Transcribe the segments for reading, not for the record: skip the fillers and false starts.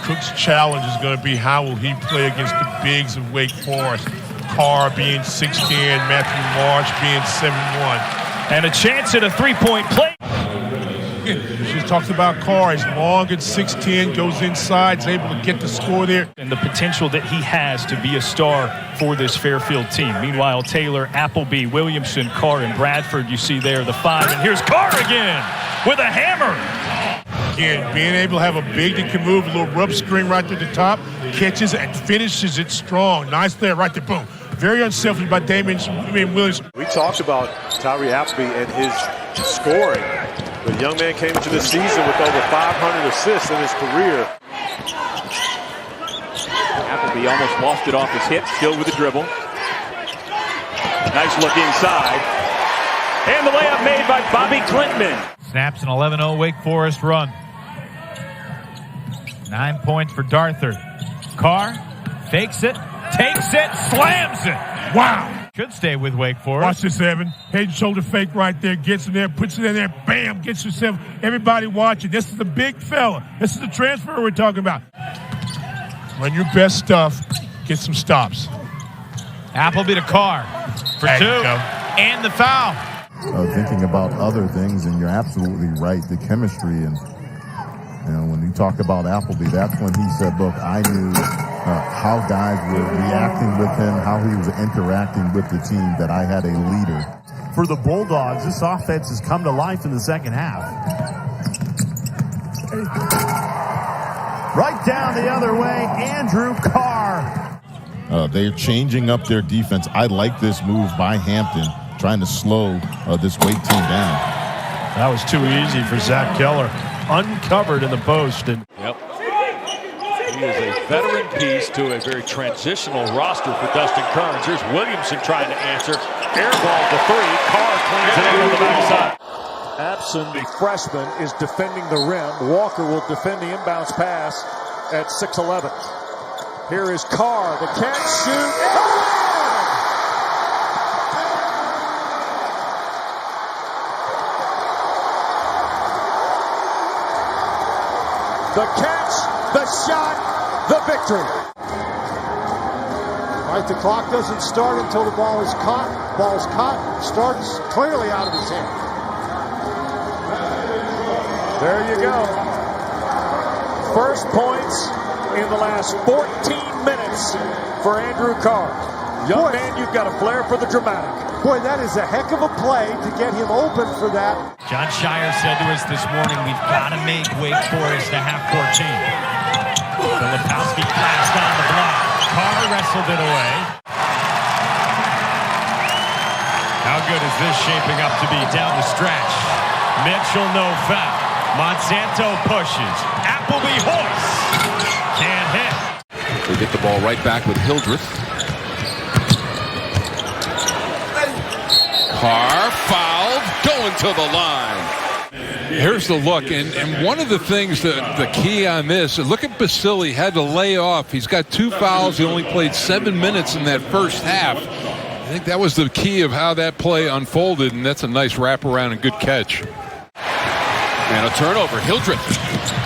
Cook's challenge is going to be how will he play against the bigs of Wake Forest. Carr being 6'10", Matthew Marsh being 7'1". And a chance at a three-point play. She talks about Carr. He's long at 6'10", goes inside, is able to get the score there. And the potential that he has to be a star for this Fairfield team. Meanwhile, Taylor, Appleby, Williamson, Carr, and Bradford, you see there the five. And here's Carr again with a hammer. Again, being able to have a big that can move, a little rub screen right to the top, catches and finishes it strong. Nice there, right there, boom. Very unselfish by Damon Williams. We talked about Tyree Appleby and his scoring. The young man came into the season with over 500 assists in his career. Appleby almost lost it off his hip, still with the dribble. Nice look inside. And the layup made by Bobby Klintman. Snaps an 11-0 Wake Forest run. 9 points for Darthur. Carr fakes it, takes it, slams it. Wow. Should stay with Wake Forest. Watch this, Evan. Head and shoulder fake right there. Gets in there, puts it in there. Bam, gets yourself. Everybody watching. This is the big fella. This is the transfer we're talking about. Run your best stuff. Get some stops. Appleby to Carr for There two. you go. And the foul. Thinking about other things, and you're absolutely right, the chemistry. And when you talk about Appleby, that's when he said, look, I knew how guys were reacting with him, how he was interacting with the team, that I had a leader. For the Bulldogs, this offense has come to life in the second half. Right down the other way, Andrew Carr. They're changing up their defense. I like this move by Hampton, trying to slow this Wake team down. That was too easy for Zach Keller. Uncovered in the post. And yep. He is a veteran piece to a very transitional roster for Dustin Kearns. Here's Williamson trying to answer. Air ball to three. Carr cleans it in on the backside. Abson, the freshman, is defending the rim. Walker will defend the inbounds pass at 6'11". Here is Carr, the catch, shoot. The catch, the shot, the victory. Right, the clock doesn't start until the ball is caught. Ball's caught, starts clearly out of his hand. There you go. First points in the last 14 minutes for Andrew Carr. Young man, you've got a flair for the dramatic. Boy, that is a heck of a play to get him open for that. John Shire said to us this morning, we've got to make Wake Forest a half-court team. Filipowski passed on the block. Carr wrestled it away. How good is this shaping up to be down the stretch? Mitchell, no foul. Monsanto pushes. Appleby hoists. Can't hit. They get the ball right back with Hildreth. Carr fouled, going to the line. Here's the look, and one of the things that the key on this, look at Basili, had to lay off. He's got 2 fouls. He only played 7 minutes in that first half. I think that was the key of how that play unfolded, and that's a nice wraparound and good catch. And a turnover. Hildreth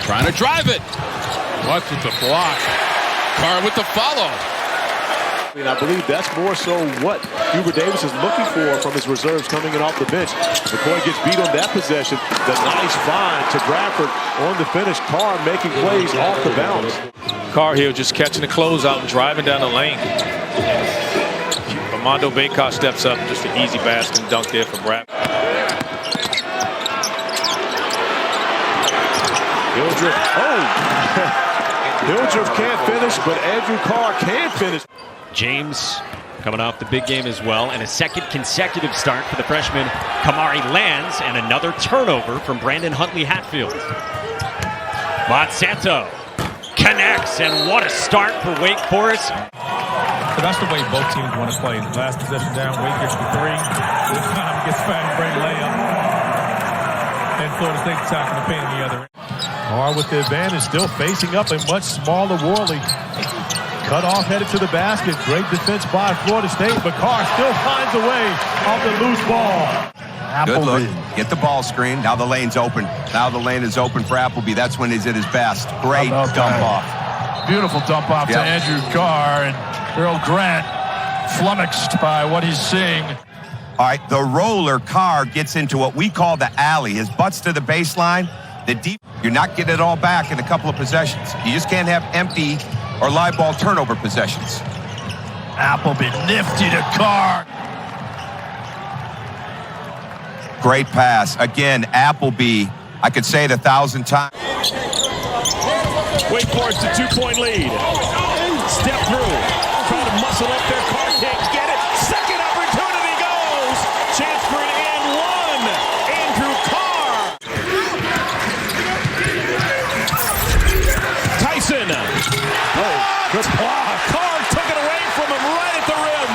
trying to drive it. What's with the block? Carr with the follow. And I believe that's more so what Hubert Davis is looking for from his reserves coming in off the bench. McCoy gets beat on that possession. The nice find to Bradford on the finish. Carr making plays off the bounce. Carr here just catching the closeout and driving down the lane. Armando Baycott steps up. Just an easy basket and dunk there for Bradford. Hildreth, Hildreth can't finish, but Andrew Carr can finish. James coming off the big game as well, and a second consecutive start for the freshman. Kamari lands, and another turnover from Brandon Huntley Hatfield. Monsanto connects, and what a start for Wake Forest. So that's the way both teams want to play. Last possession down, Wake gets the three. This time gets fast break layup. And Florida State attacking the paint on the other end. Carr with the advantage, still facing up a much smaller Worley. Cut off, headed to the basket. Great defense by Florida State, but Carr still finds a way off the loose ball. Good look. Get the ball screen. Now the lane's open. Now the lane is open for Appleby. That's when he's at his best. Great dump off. Beautiful dump off to Andrew Carr, and Earl Grant flummoxed by what he's seeing. All right, the roller Carr gets into what we call the alley. His butt's to the baseline. The deep, you're not getting it all back in a couple of possessions. You just can't have empty or live ball turnover possessions. Appleby nifty to Carr. Great pass. Again, Appleby, I could say it 1,000 times. Wake Forest a 2-point lead. Step through. Trying to muscle up there. Carr can't get it. Second opportunity goes. Chance for an and one. Andrew Carr. Tyson. Oh, good block. Carr took it away from him right at the rim.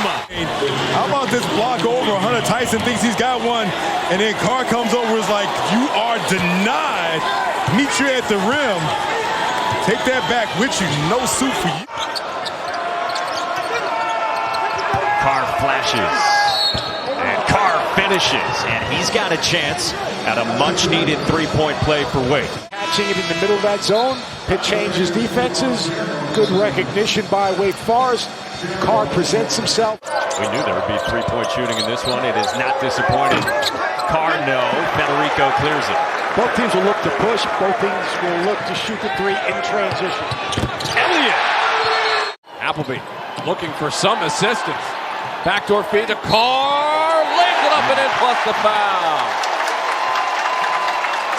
How about this block over? Hunter Tyson thinks he's got one, and then Carr comes over, is like, you are denied. Meet you at the rim. Take that back with you. No suit for you. Carr flashes. And Carr finishes. And he's got a chance at a much-needed three-point play for Wake. Catching it in the middle of that zone. Pitt changes defenses. Good recognition by Wake Forest. Carr presents himself. We knew there would be three-point shooting in this one. It is not disappointing. Carr, no. Federico clears it. Both teams will look to push. Both teams will look to shoot the three in transition. Elliott. Appleby looking for some assistance. Backdoor feed to Carr. Lays it up and in plus the foul.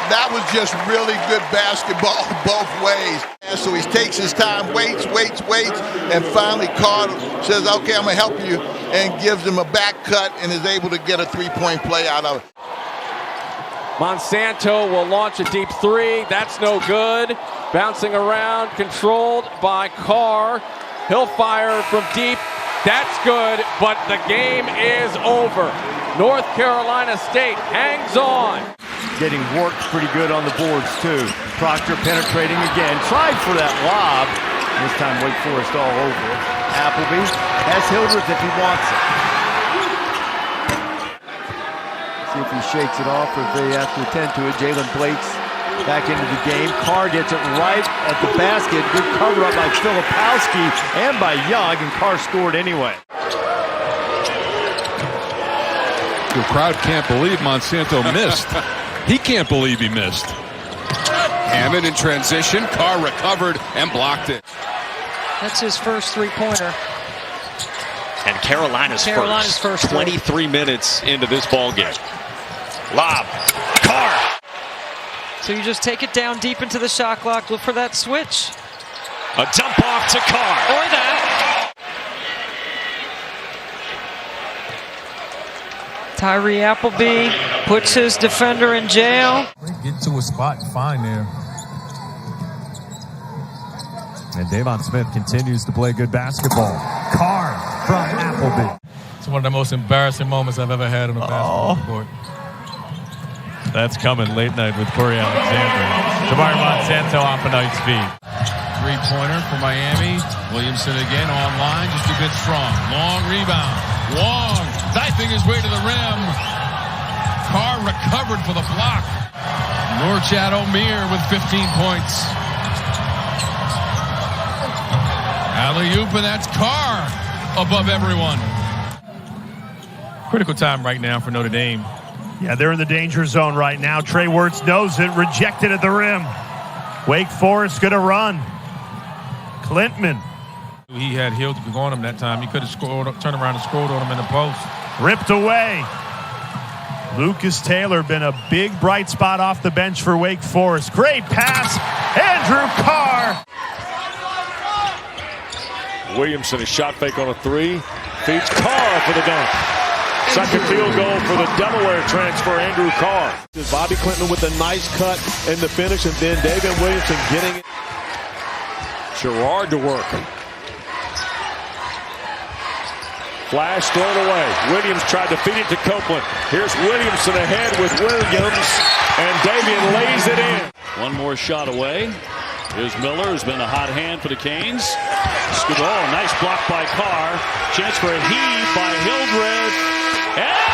That was just really good basketball both ways. And so he takes his time, waits, and finally Carr says, okay, I'm going to help you, and gives him a back cut and is able to get a three-point play out of it. Monsanto will launch a deep three. That's no good. Bouncing around, controlled by Carr. He'll fire from deep. That's good, but the game is over. North Carolina State hangs on. Getting worked pretty good on the boards, too. Proctor penetrating again. Tried for that lob. This time Wake Forest all over it. Appleby has Hildreth if he wants it. See if he shakes it off or if they have to attend to it. Jalen Blake's back into the game. Carr gets it right at the basket. Good cover up by Filipowski and by Young, and Carr scored anyway. The crowd can't believe Monsanto missed. He can't believe he missed. Hammond in transition. Carr recovered and blocked it. That's his first three-pointer. And Carolina's first 23 minutes into this ball game. Lob. Carr. So you just take it down deep into the shot clock. Look for that switch. A dump off to Carr. Or that. Tyree Appleby puts his defender in jail. Get to a spot and find there. And Davon Smith continues to play good basketball. Carr from Appleby. It's one of the most embarrassing moments I've ever had on a basketball court. That's coming late night with Corey Alexander. Jabari Monsanto off a nice feed. Three-pointer for Miami. Williamson again online, just a bit strong. Long rebound. Wong knifing his way to the rim. Carr recovered for the block. Norchad O'Meara with 15 points. Alley-oop, and that's Carr above everyone. Critical time right now for Notre Dame. Yeah, they're in the danger zone right now. Trey Wirtz knows it, rejected at the rim. Wake Forest going to run. Clintman. He had Hildreth on him that time. He could have scored, turned around and scored on him in the post. Ripped away. Lucas Taylor been a big bright spot off the bench for Wake Forest. Great pass. Andrew Carr. Williamson, a shot fake on a three. Feeds Carr for the dunk. Second field goal for the Delaware transfer, Andrew Carr. Bobby Clinton with a nice cut in the finish, and then David Williamson getting it. Sherrard to work. Flash thrown away. Williams tried to feed it to Copeland. Here's Williamson ahead with Williams, and Davian lays it in. One more shot away. Here's Miller, who's been a hot hand for the Canes. Nice block by Carr. Chance for a heave by Hildreth. And